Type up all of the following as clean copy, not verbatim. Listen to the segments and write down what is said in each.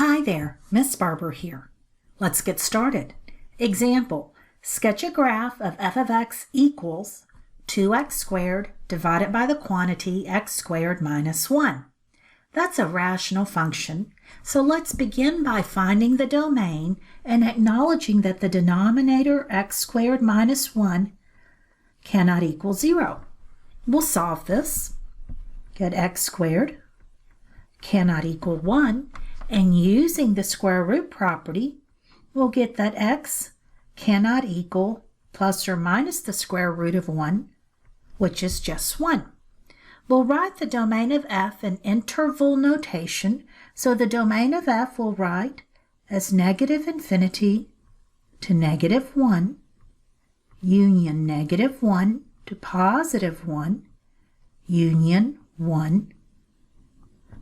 Hi there, Miss Barber here. Let's get started. Example, sketch a graph of f of x equals 2x squared divided by the quantity x squared minus 1. That's a rational function, so let's begin by finding the domain and acknowledging that the denominator x squared minus 1 cannot equal 0. We'll solve this. Get x squared cannot equal 1, and using the square root property, we'll get that x cannot equal plus or minus the square root of 1, which is just 1. We'll write the domain of f in interval notation, so the domain of f will write as negative infinity to negative 1, union negative 1 to positive 1, union 1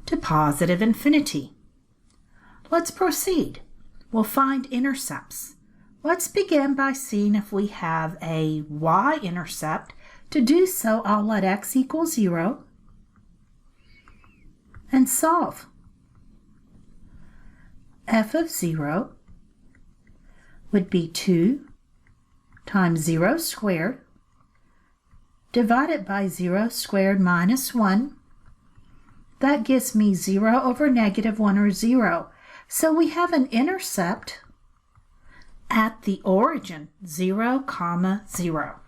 to positive infinity. Let's proceed. We'll find intercepts. Let's begin by seeing if we have a y-intercept. To do so, I'll let x equal 0 and solve. F of 0 would be 2 times 0 squared divided by 0 squared minus 1. That gives me 0 over negative 1, or 0. So we have an intercept at the origin, 0, 0.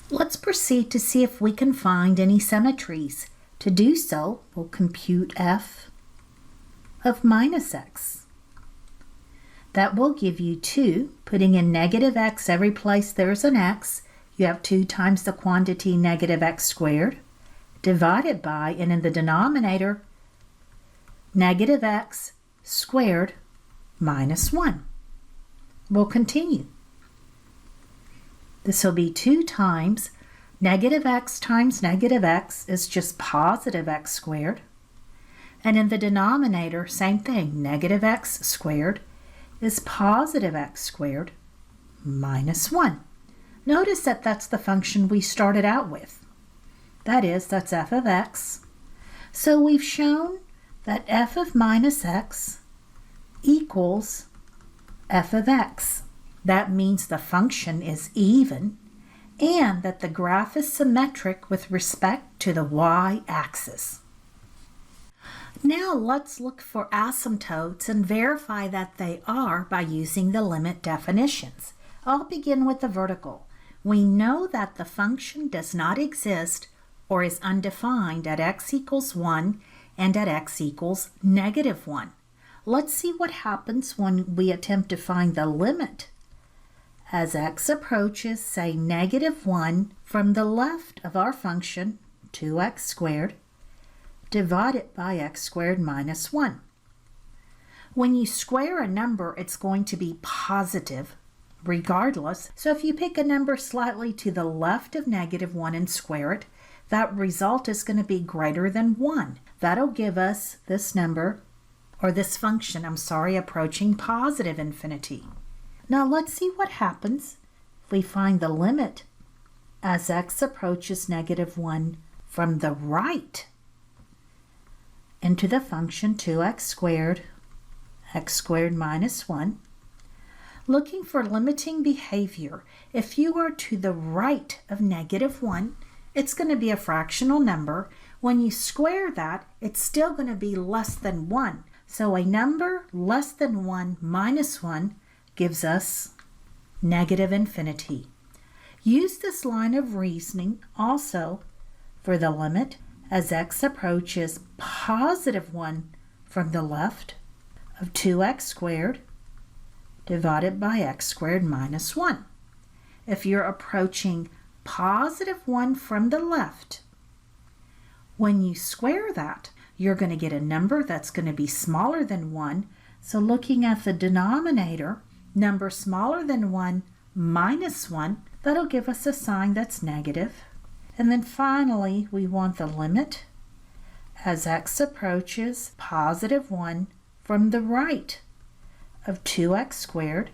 Let's proceed to see if we can find any symmetries. To do so, we'll compute f of minus x. That will give you 2. Putting in negative x every place there's an x, you have 2 times the quantity negative x squared divided by, and in the denominator, negative x squared minus 1. We'll continue. This will be 2 times negative x is just positive x squared. And in the denominator, same thing, negative x squared is positive x squared minus 1. Notice that that's the function we started out with. That is, that's f of x. So we've shown that f of minus x equals f of x. That means the function is even and that the graph is symmetric with respect to the y-axis. Now let's look for asymptotes and verify that they are by using the limit definitions. I'll begin with the vertical. We know that the function does not exist or is undefined at x equals 1 and at x equals negative 1. Let's see what happens when we attempt to find the limit. As x approaches, say, negative 1 from the left of our function, 2x squared, divided by x squared minus 1. When you square a number, it's going to be positive regardless. So if you pick a number slightly to the left of negative 1 and square it, that result is going to be greater than 1. That'll give us this number, or this function, approaching positive infinity. Now let's see what happens if we find the limit as x approaches negative 1 from the right into the function 2x squared, x squared minus 1. Looking for limiting behavior, if you are to the right of negative 1, it's going to be a fractional number. When you square that, it's still going to be less than 1. So a number less than 1 minus 1 gives us negative infinity. Use this line of reasoning also for the limit as x approaches positive 1 from the left of 2x squared divided by x squared minus 1. If you're approaching positive 1 from the left, when you square that, you're going to get a number that's going to be smaller than 1. So looking at the denominator, number smaller than 1 minus 1, that'll give us a sign that's negative. And then finally, we want the limit as x approaches positive 1 from the right of 2x squared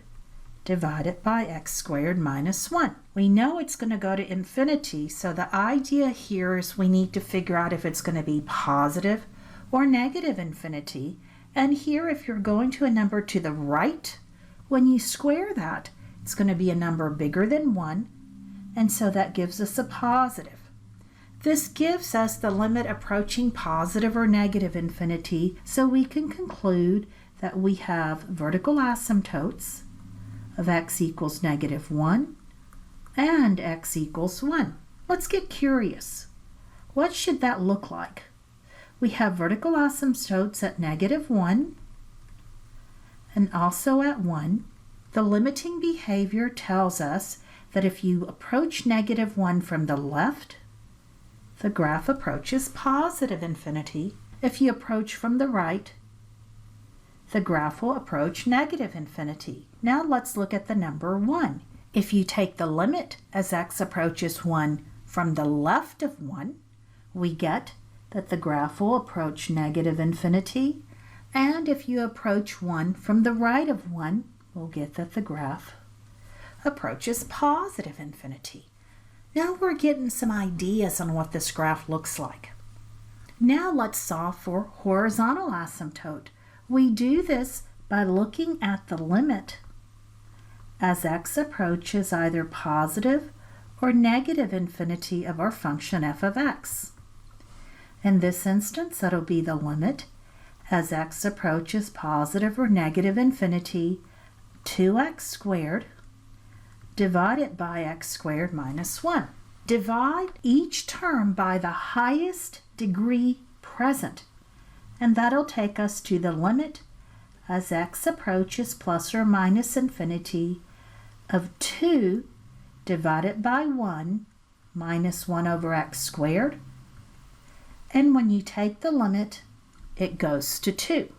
divided by x squared minus 1. We know it's going to go to infinity, so the idea here is we need to figure out if it's going to be positive or negative infinity. And here, if you're going to a number to the right, when you square that, it's going to be a number bigger than 1, and so that gives us a positive. This gives us the limit approaching positive or negative infinity, so we can conclude that we have vertical asymptotes of x equals -1 and x equals 1. Let's get curious. What should that look like? We have vertical asymptotes at -1 and also at 1. The limiting behavior tells us that if you approach -1 from the left, the graph approaches positive infinity. If you approach from the right, the graph will approach negative infinity. Now let's look at the number 1. If you take the limit as x approaches 1 from the left of 1, we get that the graph will approach negative infinity. And if you approach 1 from the right of 1, we'll get that the graph approaches positive infinity. Now we're getting some ideas on what this graph looks like. Now let's solve for horizontal asymptote. We do this by looking at the limit as x approaches either positive or negative infinity of our function f of x. In this instance, that'll be the limit as x approaches positive or negative infinity, 2x squared divided by x squared minus 1. Divide each term by the highest degree present, and that'll take us to the limit as x approaches plus or minus infinity of 2 divided by 1 minus 1 over x squared. And when you take the limit, it goes to 2.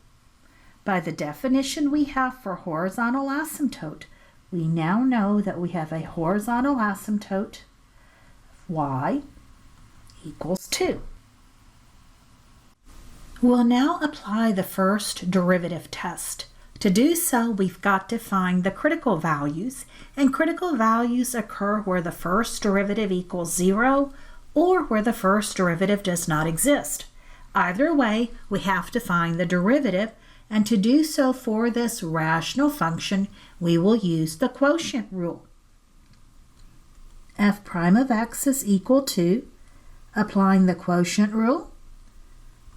By the definition we have for horizontal asymptote, we now know that we have a horizontal asymptote of y equals 2. We'll now apply the first derivative test. To do so, we've got to find the critical values, and critical values occur where the first derivative equals 0 or where the first derivative does not exist. Either way, we have to find the derivative, and to do so for this rational function, we will use the quotient rule. F prime of x is equal to, applying the quotient rule,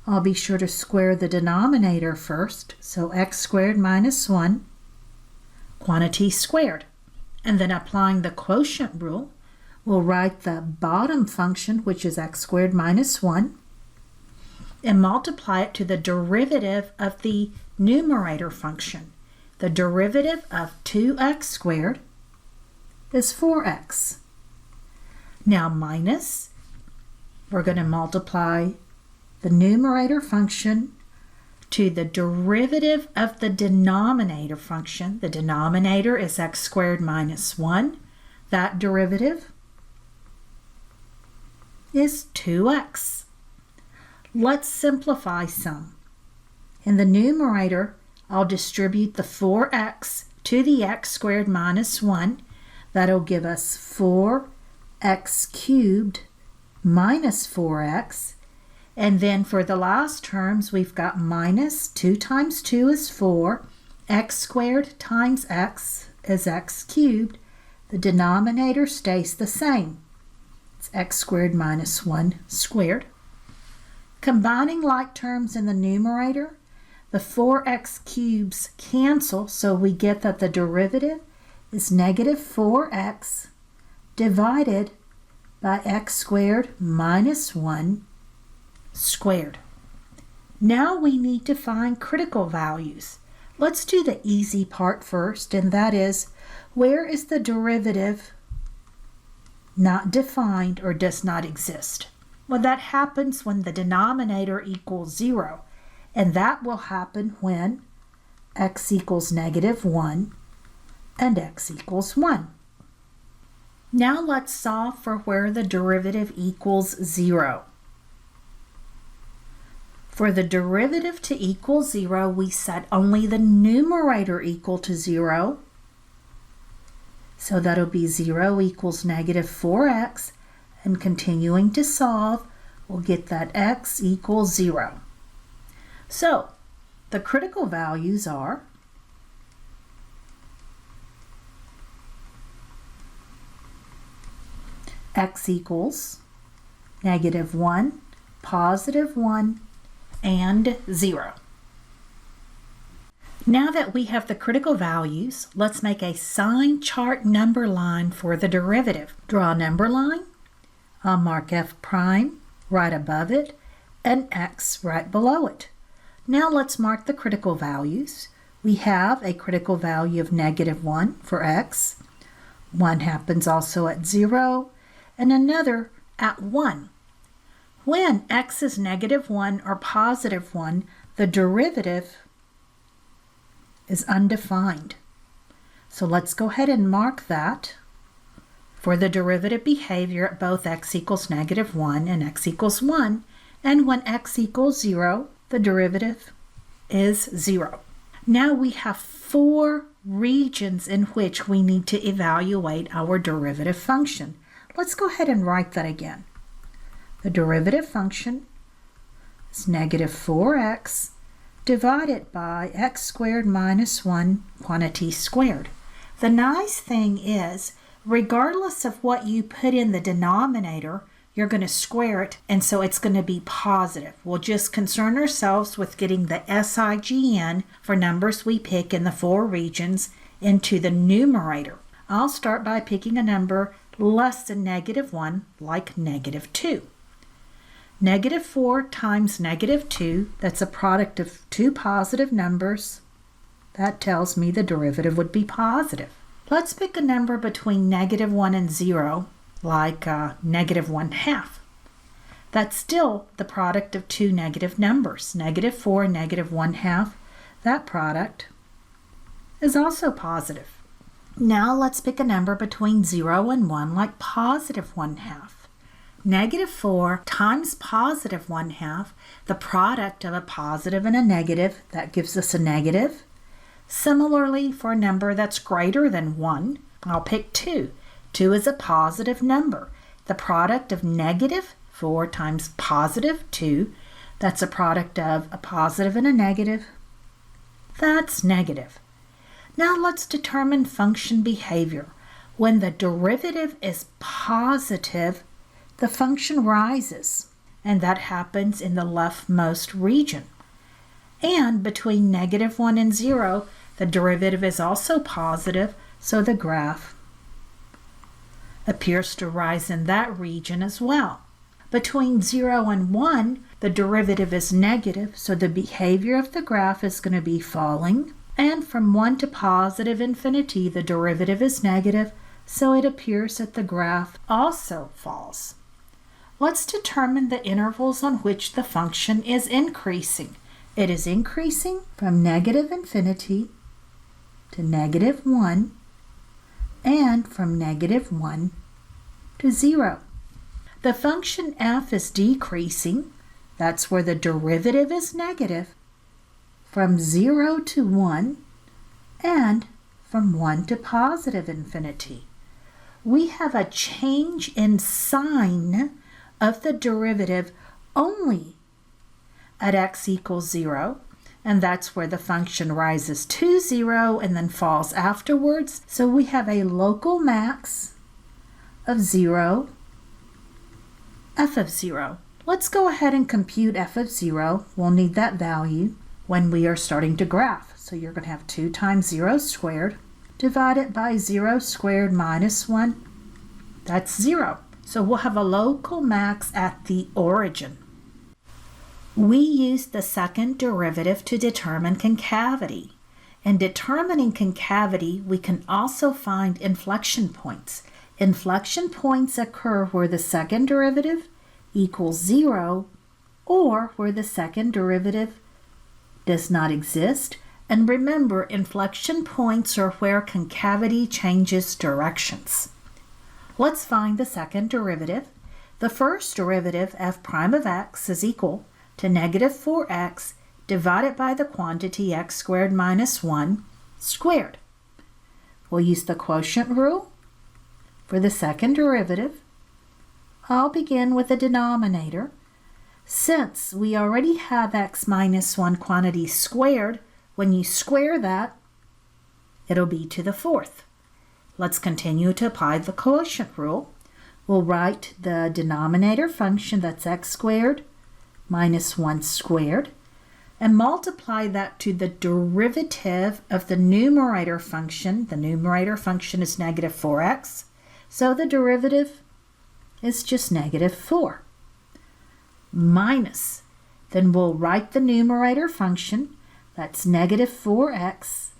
I'll be sure to square the denominator first, so x squared minus 1, quantity squared. And then applying the quotient rule, we'll write the bottom function, which is x squared minus 1, and multiply it to the derivative of the numerator function. The derivative of 2x squared is 4x. Now minus, we're going to multiply the numerator function to the derivative of the denominator function. The denominator is x squared minus 1. That derivative is 2x. Let's simplify some. In the numerator, I'll distribute the 4x to the x squared minus 1. That'll give us 4x cubed minus 4x. And then for the last terms, we've got minus 2 times 2 is 4. X squared times x is x cubed. The denominator stays the same. It's x squared minus 1 squared. Combining like terms in the numerator, the 4x cubes cancel, so we get that the derivative is negative 4x divided by x squared minus 1 squared. Now we need to find critical values. Let's do the easy part first, and that is, where is the derivative not defined or does not exist? Well, that happens when the denominator equals 0, and that will happen when x equals negative 1 and x equals 1. Now let's solve for where the derivative equals 0. For the derivative to equal 0, we set only the numerator equal to 0. So that'll be 0 equals negative 4x, and continuing to solve, we'll get that x equals 0. So the critical values are x equals -1, +1, and 0. Now that we have the critical values, let's make a sign chart number line for the derivative. Draw a number line. I'll mark f prime right above it and x right below it. Now let's mark the critical values. We have a critical value of -1 for x. One happens also at 0 and another at 1. When x is -1 or +1, the derivative is undefined. So let's go ahead and mark that for the derivative behavior at both x equals -1 and x equals 1. And when x equals 0, the derivative is 0. Now we have 4 regions in which we need to evaluate our derivative function. Let's go ahead and write that again. The derivative function is -4x divided by x squared minus 1 quantity squared. The nice thing is, regardless of what you put in the denominator, you're going to square it, and so it's going to be positive. We'll just concern ourselves with getting the SIGN for numbers we pick in the 4 regions into the numerator. I'll start by picking a number less than -1, like -2. -4 times -2, that's a product of 2 positive numbers. That tells me the derivative would be positive. Let's pick a number between -1 and 0, like -1/2. That's still the product of 2 negative numbers, -4 and -1/2. That product is also positive. Now let's pick a number between 0 and 1, like +1/2. -4 times +1/2, the product of a positive and a negative, that gives us a negative. Similarly, for a number that's greater than 1, I'll pick 2. 2 is a positive number. The product of -4 times +2, that's a product of a positive and a negative. That's negative. Now let's determine function behavior. When the derivative is positive, the function rises, and that happens in the leftmost region. And between -1 and 0, the derivative is also positive, so the graph appears to rise in that region as well. Between 0 and 1, the derivative is negative, so the behavior of the graph is going to be falling. And from 1 to +infinity, the derivative is negative, so it appears that the graph also falls. Let's determine the intervals on which the function is increasing. It is increasing from -infinity to -1 and from -1 to 0. The function f is decreasing. That's where the derivative is negative, from 0 to 1 and from 1 to +infinity. We have a change in sign of the derivative only at x equals 0, and that's where the function rises to 0 and then falls afterwards. So we have a local max of 0, f of 0. Let's go ahead and compute f of 0. We'll need that value when we are starting to graph. So you're going to have 2 times 0 squared divided by 0 squared minus 1. That's 0. So we'll have a local max at the origin. We use the second derivative to determine concavity. In determining concavity, we can also find inflection points. Inflection points occur where the second derivative equals 0 or where the second derivative does not exist. And remember, inflection points are where concavity changes directions. Let's find the second derivative. The first derivative, f prime of x, is equal to -4x divided by the quantity x squared minus 1 squared. We'll use the quotient rule for the second derivative. I'll begin with the denominator. Since we already have x minus 1 quantity squared, when you square that, it'll be to the fourth. Let's continue to apply the quotient rule. We'll write the denominator function, that's x squared minus 1 squared, and multiply that to the derivative of the numerator function. The numerator function is negative 4x, so the derivative is just negative 4. Minus, then we'll write the numerator function, that's negative 4x.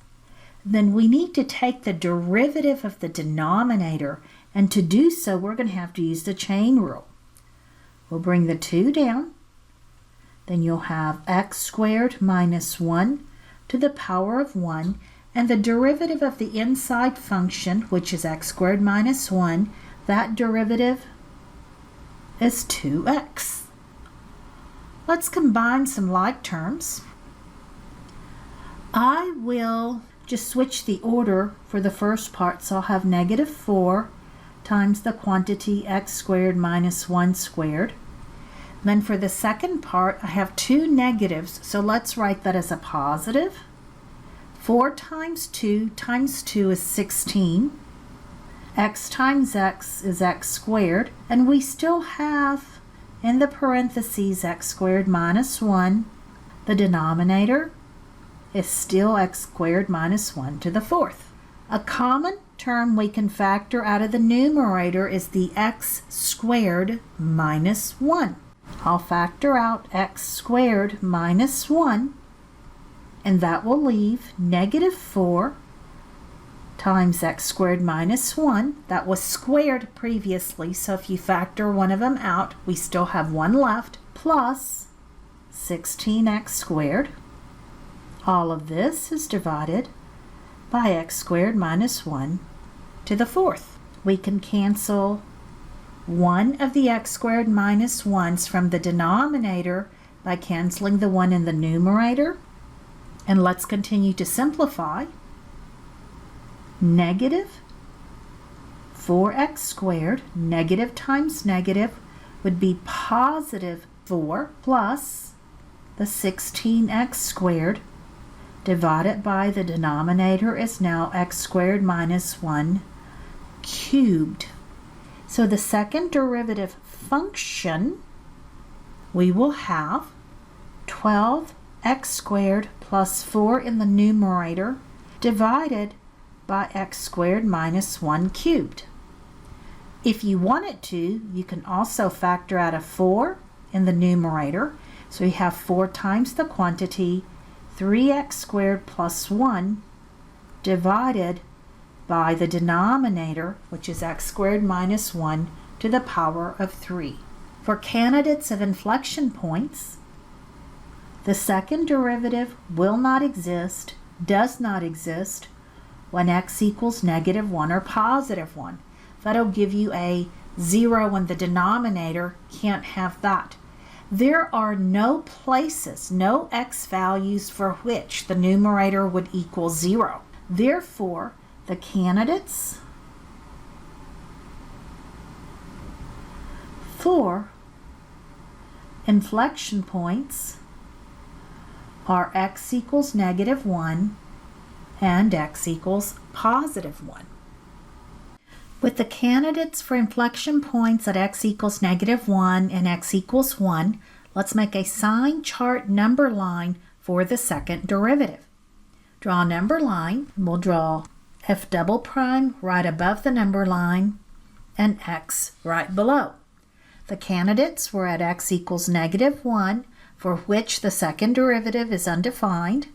Then we need to take the derivative of the denominator, and to do so we're going to have to use the chain rule. We'll bring the 2 down, then you'll have x squared minus 1 to the power of 1, and the derivative of the inside function, which is x squared minus 1, that derivative is 2x. Let's combine some like terms. I will just switch the order for the first part, so I'll have negative 4 times the quantity x squared minus 1 squared. Then for the second part, I have 2 negatives, so let's write that as a positive. 4 times 2 is 16. X times x is x squared, and we still have in the parentheses x squared minus 1. The denominator is still x squared minus 1 to the fourth. A common term we can factor out of the numerator is the x squared minus 1. I'll factor out x squared minus 1, and that will leave negative 4 times x squared minus 1. That was squared previously, so if you factor one of them out, we still have 1 left, plus 16x squared. All of this is divided by x squared minus 1 to the fourth. We can cancel one of the x squared minus 1's from the denominator by canceling the 1 in the numerator. And let's continue to simplify. Negative 4x squared, negative times negative, would be positive 4 plus the 16x squared divided by the denominator is now x squared minus 1 cubed. So the second derivative function, we will have 12x squared plus 4 in the numerator divided by x squared minus 1 cubed. If you wanted to, you can also factor out a 4 in the numerator. So you have 4 times the quantity, 3x squared plus 1 divided by the denominator, which is x squared minus 1 to the power of 3. For candidates of inflection points, the second derivative will not exist, does not exist, when x equals negative 1 or positive 1. That'll give you a 0 in the denominator, can't have that. There are no places, no x values for which the numerator would equal 0. Therefore, the candidates for inflection points are x equals negative 1 and x equals positive 1. With the candidates for inflection points at x equals negative 1 and x equals 1, let's make a sign chart number line for the second derivative. Draw a number line. We'll draw f double prime right above the number line and x right below. The candidates were at x equals negative 1, for which the second derivative is undefined,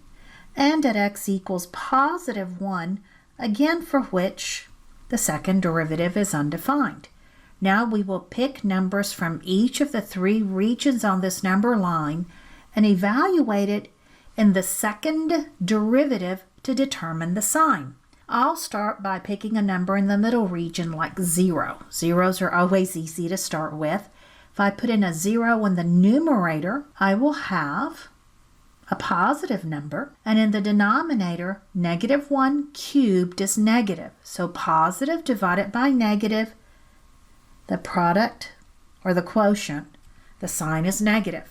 and at x equals positive 1, again for which the second derivative is undefined. Now we will pick numbers from each of the 3 regions on this number line and evaluate it in the second derivative to determine the sign. I'll start by picking a number in the middle region like 0. Zeros are always easy to start with. If I put in a 0 in the numerator, I will have a positive number, and in the denominator, negative 1 cubed is negative. So positive divided by negative, the product or the quotient the sign is negative.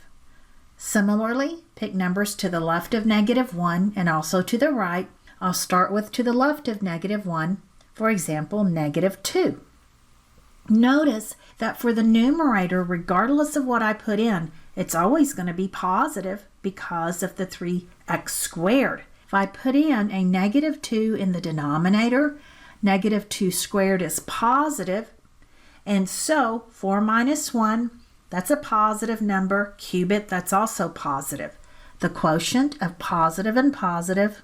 Similarly, pick numbers to the left of -1 and also to the right. I'll start with to the left of -1, for example, -2. Notice that for the numerator, regardless of what I put in, it's always going to be positive because of the 3x squared. If I put in a -2 in the denominator, -2 squared is positive, and so 4 minus 1, that's a positive number. Cube it, that's also positive. The quotient of positive and positive,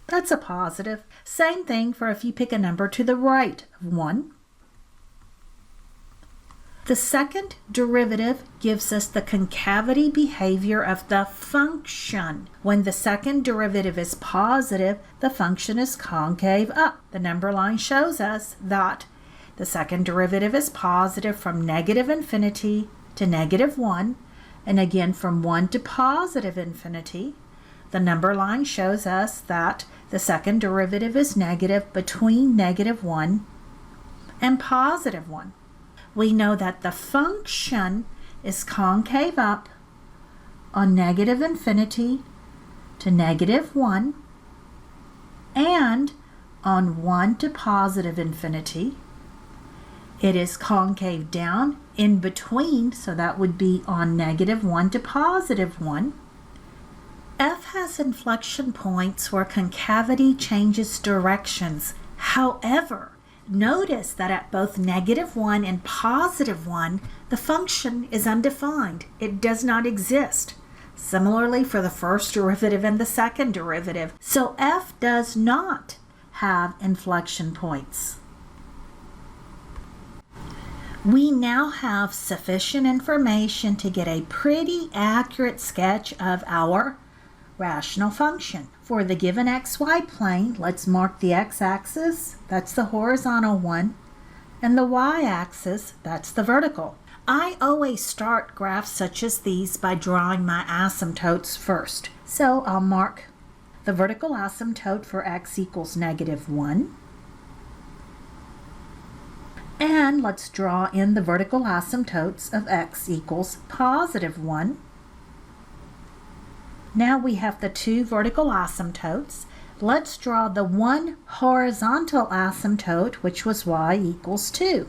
that's a positive. Same thing for if you pick a number to the right of 1. The second derivative gives us the concavity behavior of the function. When the second derivative is positive, the function is concave up. The number line shows us that the second derivative is positive from -infinity to -1, and again from 1 to positive infinity. The number line shows us that the second derivative is negative between -1 and +1. We know that the function is concave up on -infinity to -1 and on 1 to positive infinity. It is concave down in between, so that would be on -1 to +1. F has inflection points where concavity changes directions. However, notice that at both -1 and +1, the function is undefined. It does not exist. Similarly for the first derivative and the second derivative. So F does not have inflection points. We now have sufficient information to get a pretty accurate sketch of our rational function. For the given xy plane, let's mark the x-axis, that's the horizontal one, and the y-axis, that's the vertical. I always start graphs such as these by drawing my asymptotes first. So I'll mark the vertical asymptote for x equals -1. And let's draw in the vertical asymptotes of x equals +1. Now we have the two vertical asymptotes. Let's draw the one horizontal asymptote, which was y equals 2.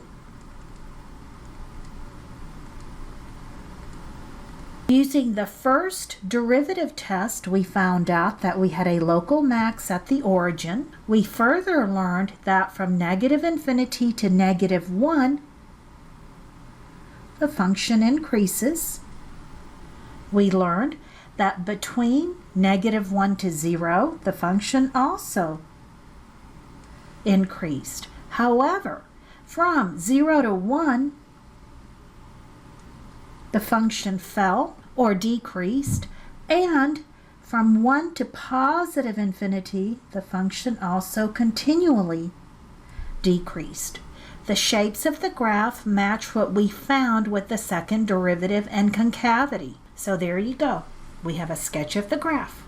Using the first derivative test, we found out that we had a local max at the origin. We further learned that from -infinity to -1, the function increases. We learned that between -1 to 0, the function also increased. However, from 0 to 1, the function fell or decreased, and from 1 to positive infinity, the function also continually decreased. The shapes of the graph match what we found with the second derivative and concavity. So there you go. We have a sketch of the graph.